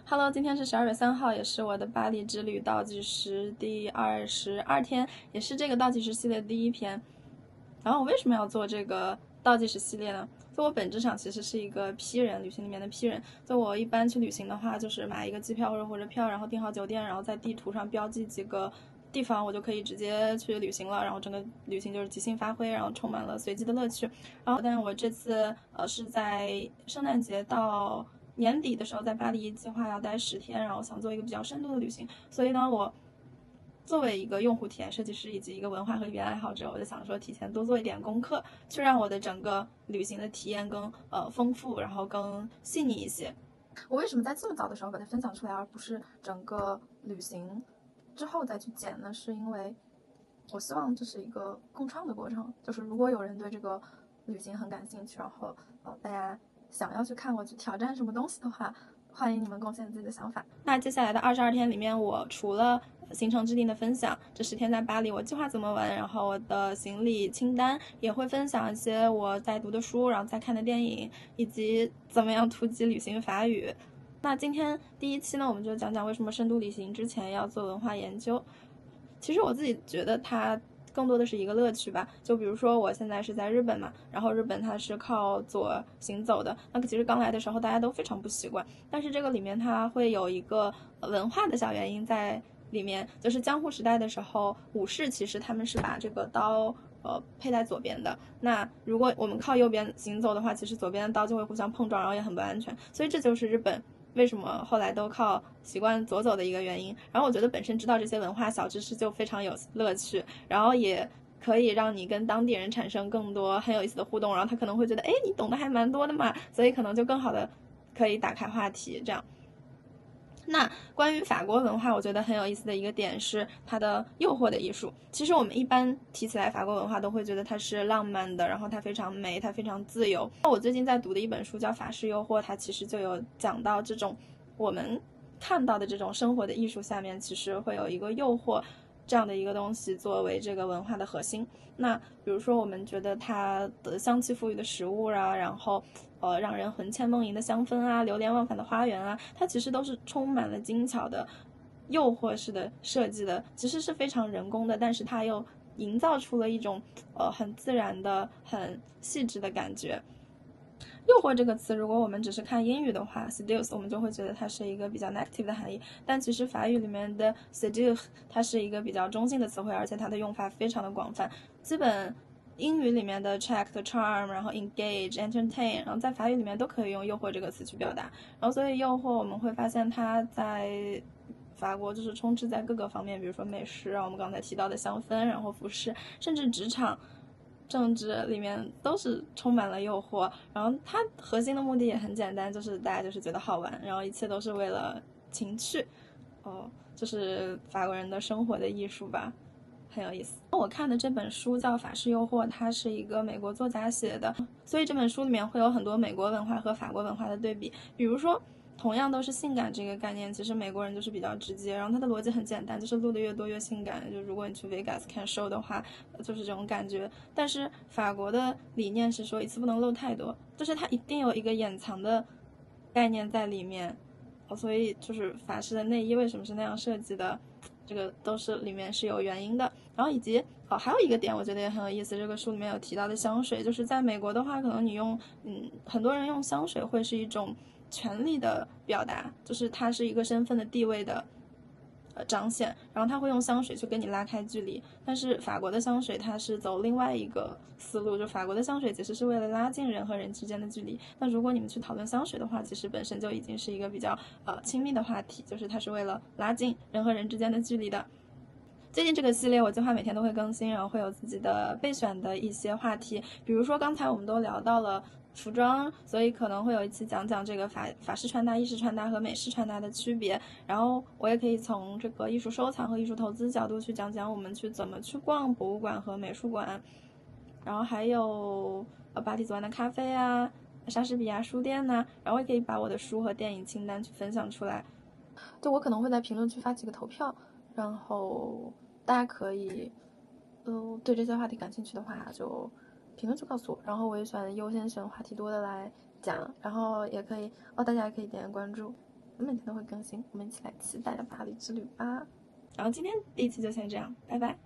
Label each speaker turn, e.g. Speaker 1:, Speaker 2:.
Speaker 1: Hello，今天是12月3号，也是我的巴黎之旅倒计时第22天，也是这个倒计时系列的第一篇。然后我为什么要做这个倒计时系列呢？就我本质上其实是一个 P 人，旅行里面的 P 人。就我一般去旅行的话，就是买一个机票或者票，然后订好酒店，然后在地图上标记几个地方，我就可以直接去旅行了。然后整个旅行就是即兴发挥，然后充满了随机的乐趣。然后，但是我这次是在圣诞节到年底的时候在巴黎计划要待10天，然后想做一个比较深度的旅行，所以呢，我作为一个用户体验设计师以及一个文化和语言爱好者，我就想说提前多做一点功课，去让我的整个旅行的体验更丰富，然后更细腻一些。我为什么在这么早的时候把它分享出来，而不是整个旅行之后再去剪呢？是因为我希望这是一个共创的过程，就是如果有人对这个旅行很感兴趣，然后大家想要去看我去挑战什么东西的话，欢迎你们贡献自己的想法。那接下来的22天里面，我除了行程制定的分享，这10天在巴黎我计划怎么玩，然后我的行李清单也会分享一些我在读的书，然后在看的电影，以及怎么样突击旅行法语。那今天第一期呢，我们就讲讲为什么深度旅行之前要做文化研究。其实我自己觉得它更多的是一个乐趣吧。就比如说我现在是在日本嘛，然后日本它是靠左行走的，那其实刚来的时候大家都非常不习惯，但是这个里面它会有一个文化的小原因在里面，就是江户时代的时候，武士其实他们是把这个刀佩在左边的。那如果我们靠右边行走的话，其实左边的刀就会互相碰撞，然后也很不安全。所以这就是日本为什么后来都靠习惯左走的一个原因。然后我觉得本身知道这些文化小知识就非常有乐趣，然后也可以让你跟当地人产生更多很有意思的互动，然后他可能会觉得，哎，你懂得还蛮多的嘛，所以可能就更好的可以打开话题，这样。那关于法国文化，我觉得很有意思的一个点是它的诱惑的艺术。其实我们一般提起来法国文化，都会觉得它是浪漫的，然后它非常美，它非常自由。我最近在读的一本书叫《法式诱惑》，它其实就有讲到这种我们看到的这种生活的艺术下面，其实会有一个诱惑这样的一个东西作为这个文化的核心。那比如说我们觉得它的香气馥郁的食物啊，然后让人魂牵梦萦的香氛啊，流连忘返的花园啊，它其实都是充满了精巧的诱惑式的设计的，其实是非常人工的，但是它又营造出了一种很自然的、很细致的感觉。诱惑这个词，如果我们只是看英语的话 seduce 我们就会觉得它是一个比较 negative 的含义，但其实法语里面的 seduce 它是一个比较中性的词汇，而且它的用法非常的广泛。基本英语里面的 charm， 然后 engage entertain， 然后在法语里面都可以用诱惑这个词去表达。然后所以诱惑我们会发现它在法国就是充斥在各个方面，比如说美食啊，我们刚才提到的香氛，然后服饰，甚至职场政治里面都是充满了诱惑。然后它核心的目的也很简单，就是大家就是觉得好玩，然后一切都是为了情趣。就是法国人的生活的艺术吧，很有意思。我看的这本书叫《法式诱惑》，它是一个美国作家写的，所以这本书里面会有很多美国文化和法国文化的对比。比如说同样都是性感这个概念，其实美国人就是比较直接，然后他的逻辑很简单，就是录的越多越性感。就如果你去 Vegas 看 show 的话，就是这种感觉。但是法国的理念是说一次不能露太多，就是它一定有一个掩藏的概念在里面。所以就是法式的内衣为什么是那样设计的，这个都是里面是有原因的。然后以及还有一个点我觉得也很有意思，这个书里面有提到的香水，就是在美国的话，可能你用很多人用香水会是一种权力的表达，就是它是一个身份的地位的彰显，然后他会用香水去跟你拉开距离。但是法国的香水它是走另外一个思路，就法国的香水其实是为了拉近人和人之间的距离。那如果你们去讨论香水的话，其实本身就已经是一个比较亲密的话题，就是它是为了拉近人和人之间的距离的。最近这个系列我计划每天都会更新，然后会有自己的备选的一些话题，比如说刚才我们都聊到了服装，所以可能会有一期讲讲这个法式穿搭、意式穿搭和美式穿搭的区别。然后我也可以从这个艺术收藏和艺术投资角度去讲讲我们去怎么去逛博物馆和美术馆。然后还有巴黎左岸的咖啡啊，莎士比亚书店呐，然后也可以把我的书和电影清单去分享出来。就我可能会在评论区发几个投票，然后大家可以，对这些话题感兴趣的话，就评论区告诉我，然后我也优先选话题多的来讲，然后也可以大家也可以点关注。我每天都会更新，我们一起来期待的巴黎之旅吧。然后今天第一期就先这样，拜拜。